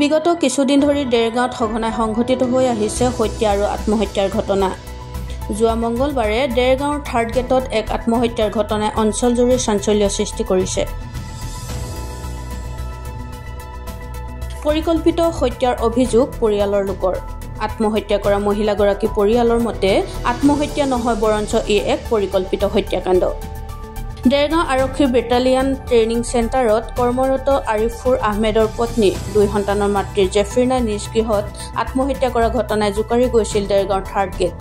বিগত কিছুদিন ধৰি দেৰগাঁৱত সঘনাই সংঘটিত হৈ আহিছে হত্যা আৰু আত্মহত্যাৰ ঘটনা। যোৱা মঙ্গলবাৰে দেৰগাঁৱৰ থাৰ্ড গেটত এক আত্মহত্যাৰ ঘটনাই অঞ্চলজুৰি চাঞ্চল্য সৃষ্টি কৰিছে। পৰিকল্পিত হত্যাৰ অভিযোগ পৰিয়ালৰ লোকৰ। আত্মহত্যা কৰা মহিলাগৰাকী পৰিয়ালৰ মতে আত্মহত্যা নহয় বৰঞ্চ ই এক পৰিকল্পিত হত্যাকাণ্ড। দেৰগাঁও আৰক্ষীৰ বেটালিয়ন ট্ৰেইনিং চেণ্টাৰত কৰ্মৰত আৰিফুৰ আহমেদৰ পত্নী 2 সন্তানৰ মাতৃ জেফ্ৰিনা নিজ গৃহত আত্মহত্যা কৰা ঘটনাই জোকাৰি গৈছিল দেৰগাঁৱৰ থাৰ্ড গেট।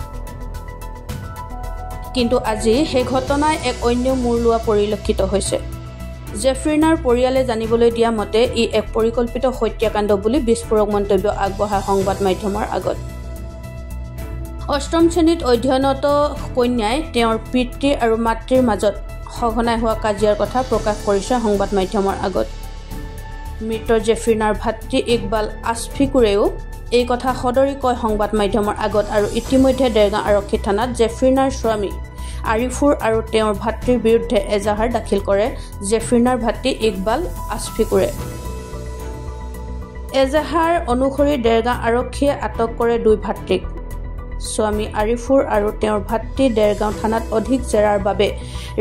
কিন্তু আজি সেই ঘটনাই এক অন্য মূৰ লোৱা পৰিলক্ষিত হৈছে। জেফ্ৰিনাৰ পৰিয়ালে জানিবলৈ দিয়া মতে ই এক পৰিকল্পিত হত্যাকাণ্ড বুলি বিস্ফোৰক মন্তব্য আগবঢ়ায় সংবাদ মাধ্যমৰ আগত। অষ্টম শ্ৰেণীত অধ্যয়নৰত কন্যাই তেওঁৰ পিতৃ আৰু মাতৃৰ মাজত সঘনাই হোৱা কাজিয়াৰ কথা প্ৰকাশ কৰিছে সংবাদ মাধ্যমৰ আগত। মৃত জেফ্ৰিনাৰ ভাতৃ ইকবাল আছফিকুৰেও এই কথা সদৰি কয় সংবাদ মাধ্যমৰ আগত আৰু ইতিমধ্যে দেৰগাঁও আৰক্ষী থানাত জেফ্ৰিনাৰ স্বামী আৰিফুৰ আৰু তেওঁৰ ভাতৃৰ বিৰুদ্ধে এজাহাৰ দাখিল কৰে জেফ্ৰিনাৰ ভাতৃ ইকবাল আছফিকুৰে। এজাহাৰ অনুসৰি দেৰগাঁও আৰক্ষীয়ে আটক কৰে 2 ভাতৃক। স্বামী আৰিফুৰ আৰু তেওঁৰ ভাতৃ দেৰগাঁও থানাত অধিক জেৰাৰ বাবে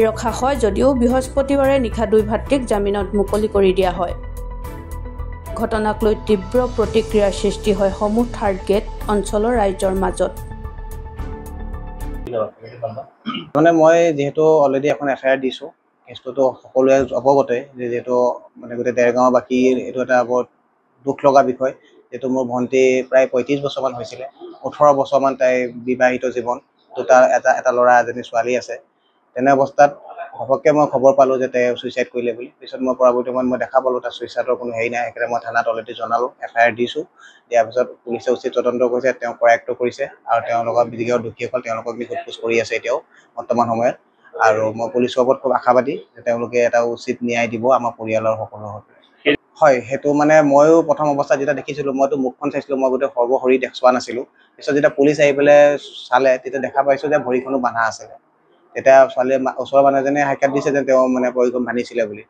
ৰখা হয় যদিও বৃহস্পতিবাৰে নিশা 2 ভাতৃক জামিনত মুকলি কৰি দিয়া হয়। ঘটনাক লৈ তীব্ৰ প্ৰতিক্ৰিয়াৰ সৃষ্টি হয় সমূহ থাৰ্ড গেট অঞ্চলৰ ৰাইজৰ মাজত। মানে মই যেহেতু অলৰেডি এখন এফআইআৰ দিছোঁ, কেছটোতো সকলোৱে অৱগতে যে যিহেতু মানে গোটেই দেৰগাঁওবাসীৰ এইটো এটা বৰ দুখ লগা বিষয়। যিহেতু মোৰ ভণ্টি প্ৰায় 35 বছৰমান হৈছিলে, 18 বছৰমান তাই বিবাহিত জীৱন, এটা ল'ৰা এজনী ছোৱালী আছে। তেনে অৱস্থাত ঘপককৈ মই খবৰ পালোঁ যে তাই ছুইচাইড কৰিলে বুলি। পিছত মই পৰৱৰ্তী সময়ত মই দেখা পালোঁ তাৰ ছুইচাইডৰ কোনো হেৰি নাই। সেইকাৰণে মই থানাত অলৰেডি জনালোঁ, এফআইআৰ দিছোঁ। দিয়াৰ পিছত পুলিচে উচিত তদন্ত কৰিছে, তেওঁ কৰায়ত্ব কৰিছে আৰু তেওঁলোকৰ যিকেইটা দোষীসকল তেওঁলোকক নি সোধপোছ কৰি আছে এতিয়াও বৰ্তমান সময়ত। আৰু মই পুলিচৰ ওপৰত খুব আশাবাদী যে তেওঁলোকে এটা উচিত ন্যায় দিব আমাৰ পৰিয়ালৰ সকলো সৈতে। হয়, সেইটো মানে ময়ো প্ৰথম অৱস্থাত যেতিয়া দেখিছিলোঁ মইতো মুখখন চাইছিলোঁ, মই গোটেই সৰ্বশৰীৰ চোৱা নাছিলোঁ। পিছত যেতিয়া পুলিচ আহি পেলাই চালে তেতিয়া দেখা পাইছোঁ যে ভৰিখনো বান্ধা আছিলে। তেতিয়া ছোৱালীয়ে ওচৰৰ মানুহ এজনে সাক্ষাৎ দিছে যে তেওঁ মানে ভৰিখন বান্ধিছিলে বুলি।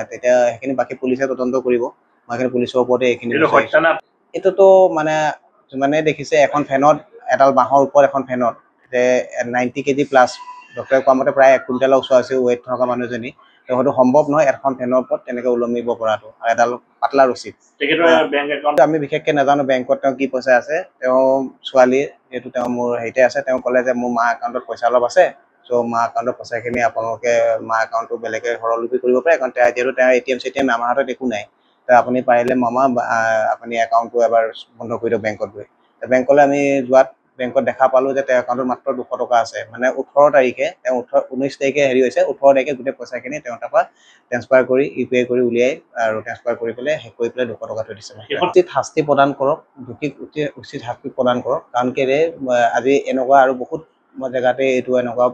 তেতিয়া সেইখিনি বাকী পুলিচে তদন্ত কৰিব। মই সেইখিনি পুলিচৰ ওপৰতে এইখিনি এইটোতো মানে যিমানে দেখিছে এখন ফেনত এডাল বাঁহৰ ওপৰত এখন ফেনত যে 90 কেজি প্লাছ ডক্টৰে কোৱা মতে প্ৰায় 1 কুইণ্টেলৰ ওচৰা-ওচৰি ৱেইট থকা মানুহজনী, তেওঁ হয়তো সম্ভৱ নহয় এখন ফেনৰ ওপৰত তেনেকৈ ওলমিব পৰাটো আৰু এডাল পাতলা ৰছী। আমি বিশেষকৈ নাজানো বেংকত তেওঁ কি পইচা আছে। তেওঁ ছোৱালী যিহেতু তেওঁ মোৰ হেৰিতে আছে, তেওঁ ক'লে যে মোৰ মা একাউণ্টত পইচা অলপ আছে, চ' মা একাউণ্টৰ পইচাখিনি আপোনালোকে মা একাউণ্টটো বেলেগে সৰলৰূপী কৰিব পাৰে, কাৰণ যিহেতু তেওঁৰ ATM আমাৰ হাতত একো নাই। আপুনি পাৰিলে মামা আপুনি একাউণ্টটো এবাৰ বন্ধ কৰি দিয়ক বেংকত গৈ। বেংকলৈ আমি যোৱাত বেংকত দেখা পালোঁ যে তেওঁৰ একাউণ্টত মাত্ৰ 200 টকা আছে। মানে 18 তাৰিখে তেওঁ 19 তাৰিখে হেৰি হৈছে, 18 তাৰিখে গোটেই পইচাখিনি তেওঁ তাৰপৰা ট্ৰেন্সফাৰ কৰি UPI কৰি উলিয়াই আৰু ট্ৰেন্সফাৰ কৰি পেলাই শেষ কৰি পেলাই 200 টকা থৈ দিছে। উচিত শাস্তি প্ৰদান কৰক, দোষীক উচিত শাস্তি প্ৰদান কৰক, কাৰণ কেলে আজি এনেকুৱা আৰু বহুত জেগাতে এইটো এনেকুৱা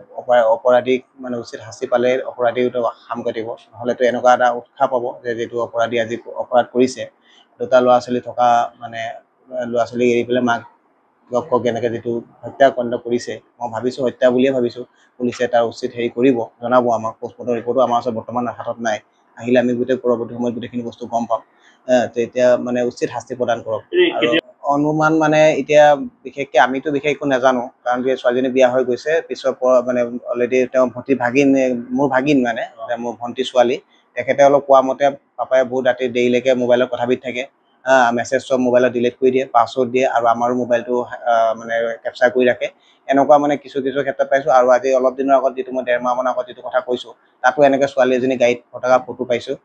অপৰাধীক মানে উচিত শাস্তি পালে অপৰাধীটো সাম কাটিব, নহ'লেতো এনেকুৱা এটা উৎসাহ পাব যে যিটো অপৰাধী আজি অপৰাধ কৰিছে, 2টা ল'ৰা-ছোৱালী থকা মানে ল'ৰা-ছোৱালীক এৰি পেলাই মাক বাপেকক এনেকৈ যিটো হত্যাকাণ্ড কৰিছে, মই ভাবিছোঁ হত্যা বুলিয়ে ভাবিছোঁ। পুলিচে তাৰ উচিত হেৰি কৰিব, জনাব আমাক। পোষ্টমৰ্টম ৰিপৰ্টো আমাৰ ওচৰত বৰ্তমান হাতত নাই, আহিলে আমি গোটেই পৰৱৰ্তী সময়ত গোটেইখিনি বস্তু গম পাম। তেতিয়া মানে উচিত শাস্তি প্ৰদান কৰক। আৰু অনুমান মানে এতিয়া বিশেষকৈ আমিতো বিশেষ একো নাজানো, কাৰণ যে ছোৱালীজনী বিয়া হৈ গৈছে, পিছৰ মানে অলৰেডি তেওঁ মোৰ ভাগিন মানে মোৰ ভণ্টি ছোৱালী, তেখেতে অলপ কোৱা মতে পাপাই বহুত ৰাতি দেৰিলৈকে মোবাইলত কথা পাতি থাকে, মেছেজ চব মোবাইলত ডিলিট কৰি দিয়ে, পাছৱৰ্ড দিয়ে আৰু আমাৰো মোবাইলটো মানে কেপচাৰ কৰি ৰাখে। এনেকুৱা মানে কিছু ক্ষেত্ৰত পাইছোঁ। আৰু আজি অলপ দিনৰ আগত যিটো মই 1.5 মাহমান আগত যিটো কথা কৈছোঁ, তাতো এনেকৈ ছোৱালী এজনী গাড়ীত থকা ফটো পাইছোঁ।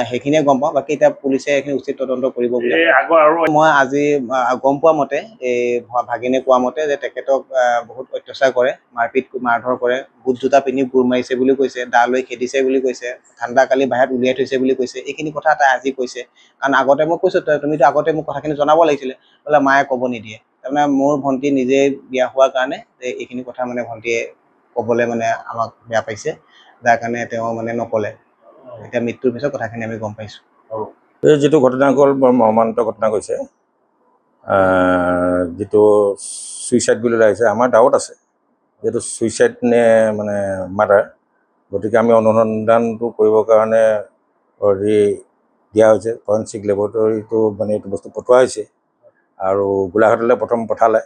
সেইখিনিয়ে গম পাওঁ, বাকী এতিয়া পুলিচে এইখিনি উচিত তদন্ত কৰিব বুলি মই আজি গম পোৱা মতে এই ভাগিনে কোৱা মতে যে তেখেতক বহুত অত্যাচাৰ কৰে, মাৰধৰ কৰে, বুট জোতা পিন্ধি গোৰ মাৰিছে বুলি কৈছে, দা লৈ খেদিছে বুলি কৈছে, ঠাণ্ডা কালি বাহিৰত উলিয়াই থৈছে বুলি কৈছে। এইখিনি কথা তাই আজি কৈছে, কাৰণ আগতে মই কৈছোঁ তুমিতো আগতে মোক কথাখিনি জনাব লাগিছিলে, বোলে মায়ে ক'ব নিদিয়ে। তাৰমানে মোৰ ভণ্টি নিজে বিয়া হোৱাৰ কাৰণে এইখিনি কথা মানে ভণ্টিয়ে ক'বলৈ মানে আমাক বেয়া পাইছে, যাৰ কাৰণে তেওঁ মানে নক'লে। এতিয়া মৃত্যুৰ পিছত কথাখিনি আমি গম পাইছোঁ। এই যিটো ঘটনা গ'ল বৰ মৰ্মান্তিক ঘটনা গৈছে, যিটো ছুইচাইড বুলি ওলাইছে, আমাৰ ডাউট আছে যিহেতু ছুইচাইড নে মানে মাৰ্ডাৰ। গতিকে আমি অনুসন্ধানটো কৰিবৰ কাৰণে দিয়া হৈছে ফৰেনচিক লেবৰেটৰীটো মানে এইটো বস্তু পঠোৱা হৈছে আৰু গোলাঘাটলৈ প্ৰথম পঠালে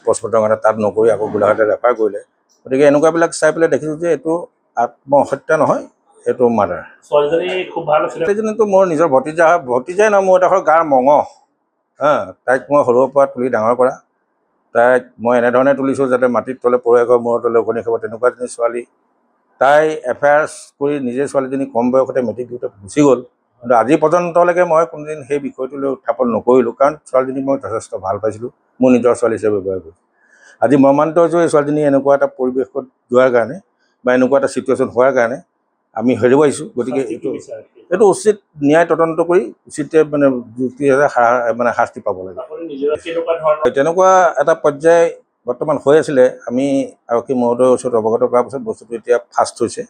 পষ্টমৰ্টেমৰ কাৰণে তাত নকৰি আকৌ গোলাঘাটলৈ ৰেফাৰ কৰিলে গতিকে এনেকুৱাবিলাক চাই পেলাই দেখিছোঁ যে এইটো আত্মহত্যা নহয় এইটো মাৰ্ডাৰ ছোৱালীজনী খুব ভাল আছিলে ছোৱালীজনীতো মোৰ নিজৰ ভতিজাই নহয় মোৰ এডোখৰ গাৰ মঙহ তাইক মই সৰুৰ পৰা তুলি ডাঙৰ কৰা তাইক মই এনেধৰণে তুলিছোঁ যাতে মাটিত তলে পৰে ঘৰ মূৰৰ তলে উকনি খাব তেনেকুৱা এজনী ছোৱালী তাই এফআইআৰ কৰি নিজে ছোৱালীজনী কম বয়সতে মেট্ৰিক দিওঁতে গুচি গ'ল কিন্তু আজি পৰ্যন্তলৈকে মই কোনোদিন সেই বিষয়টো লৈ উত্থাপন নকৰিলোঁ কাৰণ ছোৱালীজনীক মই যথেষ্ট ভাল পাইছিলোঁ মোৰ নিজৰ ছোৱালী হিচাপে ব্যৱহাৰ কৰিছোঁ আজি মৰ্মান্তিত হৈছোঁ এই ছোৱালীজনী এনেকুৱা এটা পৰিৱেশত যোৱাৰ কাৰণে বা এনেকুৱা এটা ছিটুৱেশ্যন হোৱাৰ কাৰণে আমি হেৰুৱাইছোঁ গতিকে এইটো উচিত ন্যায় তদন্ত কৰি উচিত মানে মানে শাস্তি পাব লাগে তেনেকুৱা এটা পৰ্যায় বৰ্তমান হৈ আছিলে আমি আৰক্ষী মহোদয়ৰ ওচৰত অৱগত কৰাৰ পাছত বস্তুটো এতিয়া ফাষ্ট হৈছে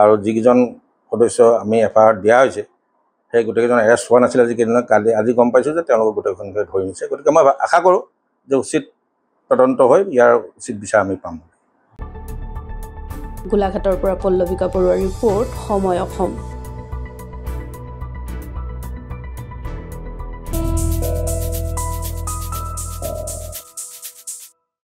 আৰু যিকেইজন সদস্য আমি এফআইআৰ দিয়া হৈছে সেই গোটেইকেইজন এৰেষ্ট হোৱা নাছিলে যিকেইদিনত আজি গম পাইছোঁ যে তেওঁলোকক গোটেইখনকে ধৰি নিছে গতিকে মই আশা কৰোঁ যে উচিত তদন্ত হৈ ইয়াৰ উচিত বিচাৰ আমি পাম গোলাঘাটৰ পৰা পল্লৱিকা বৰুৱাৰ ৰিপৰ্ট সময় অসম।